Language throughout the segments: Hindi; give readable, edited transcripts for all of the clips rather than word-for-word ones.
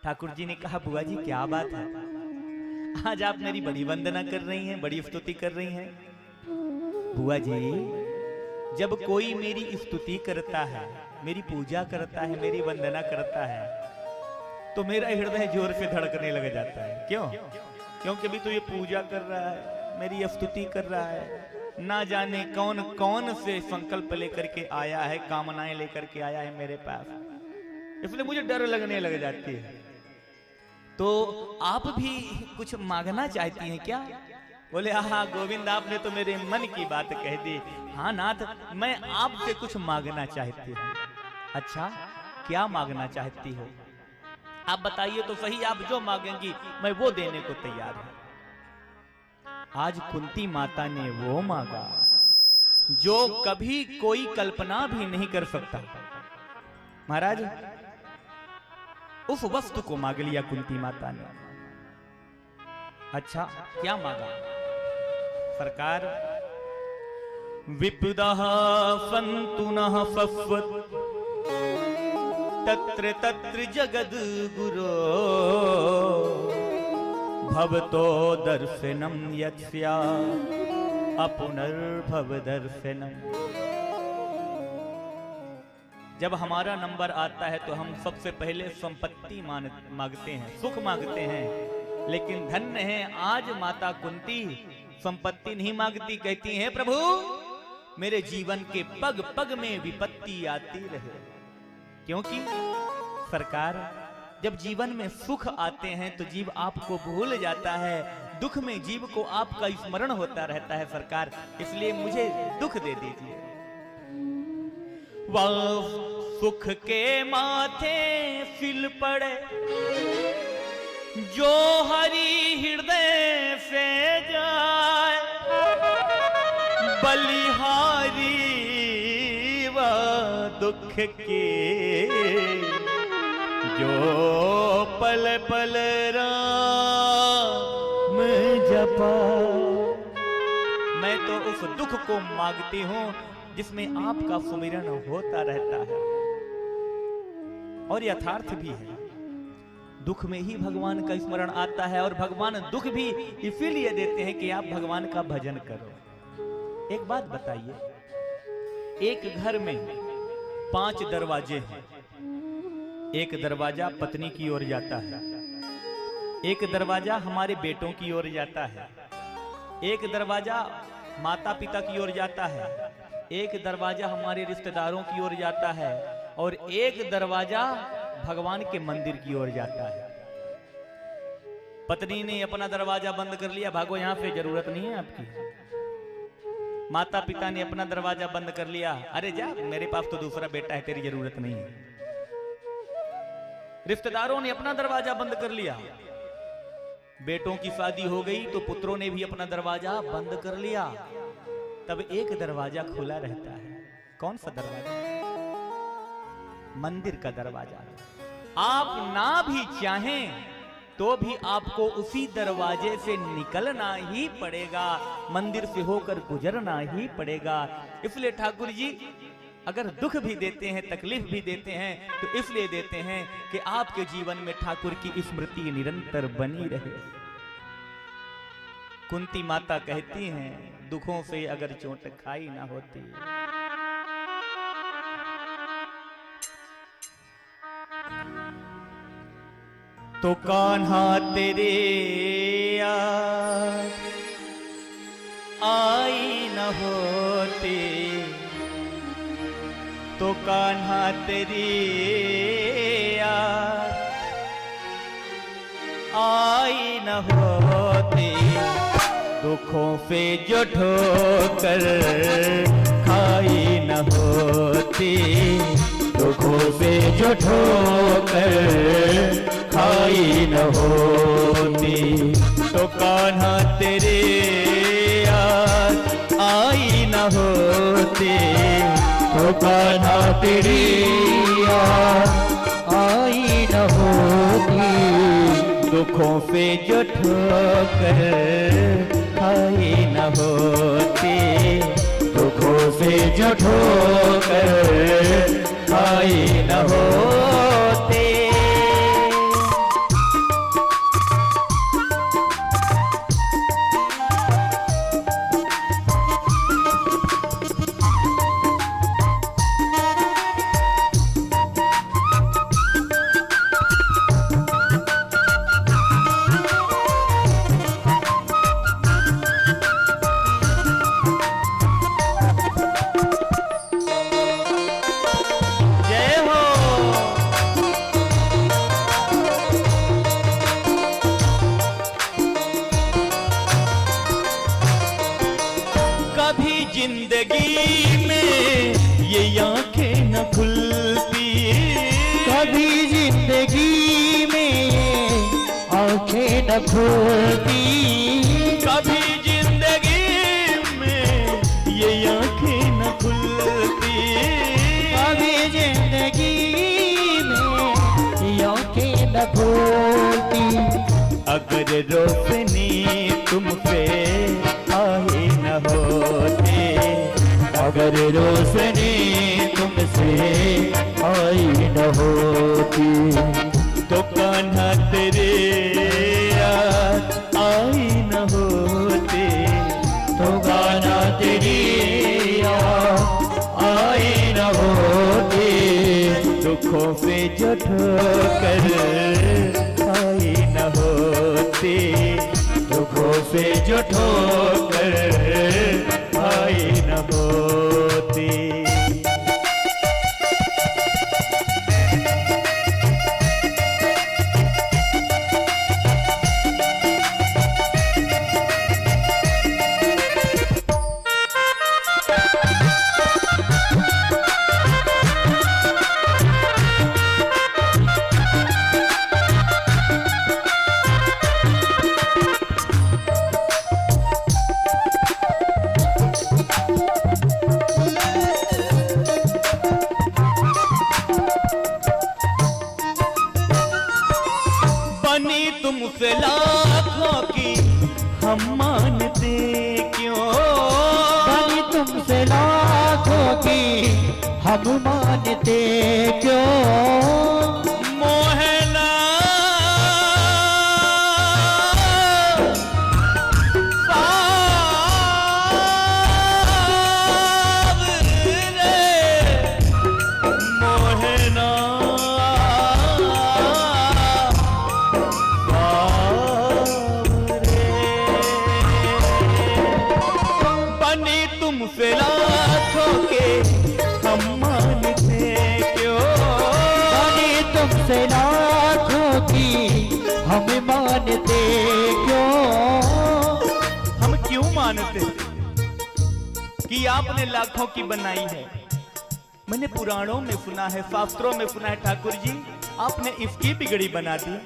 ठाकुर जी ने कहा बुआ जी क्या बात है, आज आप मेरी बड़ी वंदना कर रही हैं, बड़ी स्तुति कर रही हैं। बुआ जी जब कोई मेरी स्तुति करता है, मेरी पूजा करता है, मेरी वंदना करता है, तो मेरा हृदय जोर से धड़कने लग जाता है। क्यों? क्योंकि अभी तो ये पूजा कर रहा है, मेरी स्तुति कर रहा है, ना जाने कौन कौन से संकल्प लेकर के आया है, कामनाएं लेकर के आया है मेरे पास, इसलिए मुझे डर लगने लग जाती है। तो आप भी कुछ मांगना चाहती हैं क्या? बोले हाँ गोविंद, आपने तो मेरे मन की बात कह दी। हाँ नाथ, मैं आपसे कुछ मांगना चाहती हूँ। अच्छा, क्या मांगना चाहती हो? आप बताइए तो सही, आप जो मांगेंगी मैं वो देने को तैयार हूं। आज कुंती माता ने वो मांगा जो कभी कोई कल्पना भी नहीं कर सकता। महाराज, उस वस्तु को मांग लिया कुंती माता ने। अच्छा, क्या मांगा? सरकार, विपुदः सन्तु नः सस्वत् तत्र तत्र जगद गुरो भवतो दर्शनम यत्स्या अपुनर्भव दर्शनम। जब हमारा नंबर आता है तो हम सबसे पहले संपत्ति मांगते हैं, सुख मांगते हैं, लेकिन धन्य है आज माता कुंती संपत्ति नहीं मांगती, कहती हैं प्रभु मेरे जीवन के पग पग में विपत्ति आती रहे। क्योंकि सरकार, जब जीवन में सुख आते हैं तो जीव आपको भूल जाता है, दुख में जीव को आपका स्मरण होता रहता है सरकार, इसलिए मुझे दुख दे दीजिए। वह सुख के माथे सिल पड़े जो हरि हृदय से जाए, बलिहारी व दुख के जो पल पल राम जपा। मैं तो उस दुख को मांगती हूं जिसमें आपका सुमिरन होता रहता है। और यथार्थ भी है, दुख में ही भगवान का स्मरण आता है, और भगवान दुख भी इसीलिए देते हैं कि आप भगवान का भजन करो। एक बात बताइए, एक घर में 5 दरवाजे हैं। एक दरवाजा पत्नी की ओर जाता है, एक दरवाजा हमारे बेटों की ओर जाता है, एक दरवाजा माता पिता की ओर जाता है, एक दरवाजा हमारे रिश्तेदारों की ओर जाता है, और एक दरवाजा भगवान के मंदिर की ओर जाता है। पत्नी ने अपना दरवाजा बंद कर लिया, भागो यहां से, जरूरत नहीं है आपकी। माता पिता ने अपना दरवाजा बंद कर लिया, अरे जा, मेरे पास तो दूसरा बेटा है, तेरी जरूरत नहीं है। रिश्तेदारों ने अपना दरवाजा बंद कर लिया, बेटों की शादी हो गई तो पुत्रों ने भी अपना दरवाजा बंद कर लिया। तब एक दरवाजा खुला रहता है। कौन सा दरवाजा? मंदिर का दरवाजा। आप ना भी चाहें तो भी आपको उसी दरवाजे से निकलना ही पड़ेगा, मंदिर से होकर गुजरना ही पड़ेगा। इसलिए ठाकुर जी अगर दुख भी देते हैं, तकलीफ भी देते हैं, तो इसलिए देते हैं कि आपके जीवन में ठाकुर की स्मृति निरंतर बनी रहे। कुंती माता कहती हैं, दुखों से अगर चोट खाई ना होती, तो कान्हा तेरे याद आई न होती, तो कान्हा तेरी याद आई न होती, दुखों से जो ठोकर खाई न होती, दुखों से जो ठोकर खाई न होती, तो कान्हा तेरे याद आई न होती, तो कान्हा तेरी याद आई न होती, दुखों से जो ठोकर खाई न होती, दुखों से जो ठोकर खाई न होती। न खुलती, कभी जिंदगी में ये आंखें न खुलती, कभी जिंदगी में ये आंखें न खुलती। अगर रोशनी तुम पे आए न होते, अगर रोशनी तुमसे आई न होती, तो कान्हा तेरे याद आई न होते, तो गाना तेरी याद आई न होती। दुखों से जो ठोकर आई न होते, दुखों से जो ठोकर आई न होती। बनी तुमसे लाखों की हम मानते क्यों, बनी तुमसे लाखों की हम मानते क्यों, मोहना मोहना तुमसे लाखों के हम मानते क्यों, बनी तुमसे लाखों की हम मानते क्यों, हम क्यों मानते कि आपने लाखों की बनाई है। मैंने पुराणों में सुना है, शास्त्रों में सुना है ठाकुर जी आपने इसकी बिगड़ी बना दी,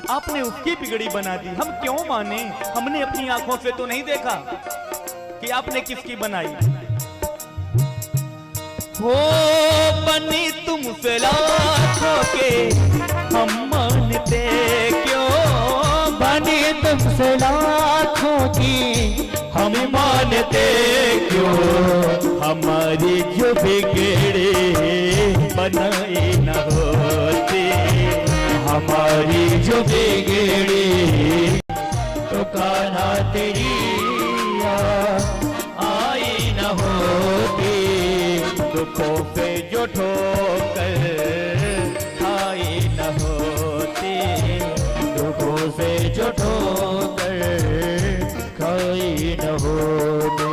आपने उसकी बिगड़ी बना दी। हम क्यों माने, हमने अपनी आंखों से तो नहीं देखा कि आपने किसकी बनाई। हो बनी तुमसे लाखों के हम मानते क्यों, बनी तुमसे लाखों की हम मानते क्यों, हमारी जो बिगड़े बनाए न होते, हमारी जो बिगड़ी तो कान्हा तेरी याद आई न होती, दुखों पे जो ठोकर खाई न होती, दुखों से जो ठोकर खाई न होती।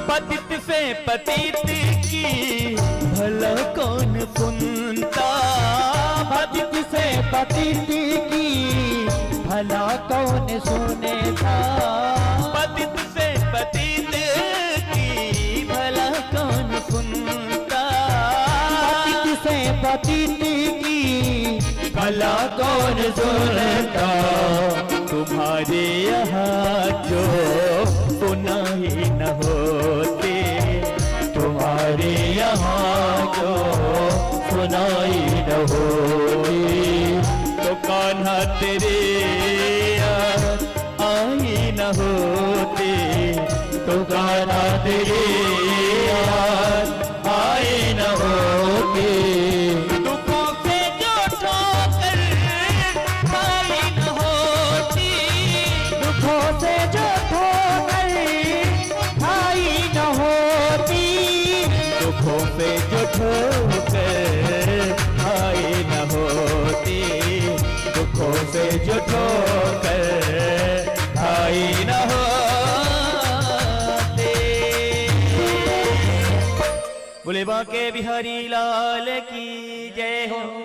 पतित से पतित की भला कौन सुनता, पतित से पतित की भला कौन सुने था, पतित से पतित की भला कौन सुनता, पतित से पतित की भला कौन सुनता, तुम्हारे यहाँ जो सुनाई न होते, तुम्हारे यहाँ जो सुनाई न होती, तो कान्हा तेरे याद आई न होते, तो कान्हा तेरे याद आई न होती, दुखों से जो ठोकर खाई न होती, दुखों से जो ठोकर खाई न होती, दुखों से जो ठोकर आए न होती, दुखों से जो ठोकर आए न होती। बोले बांके बिहारी लाल की जय हो।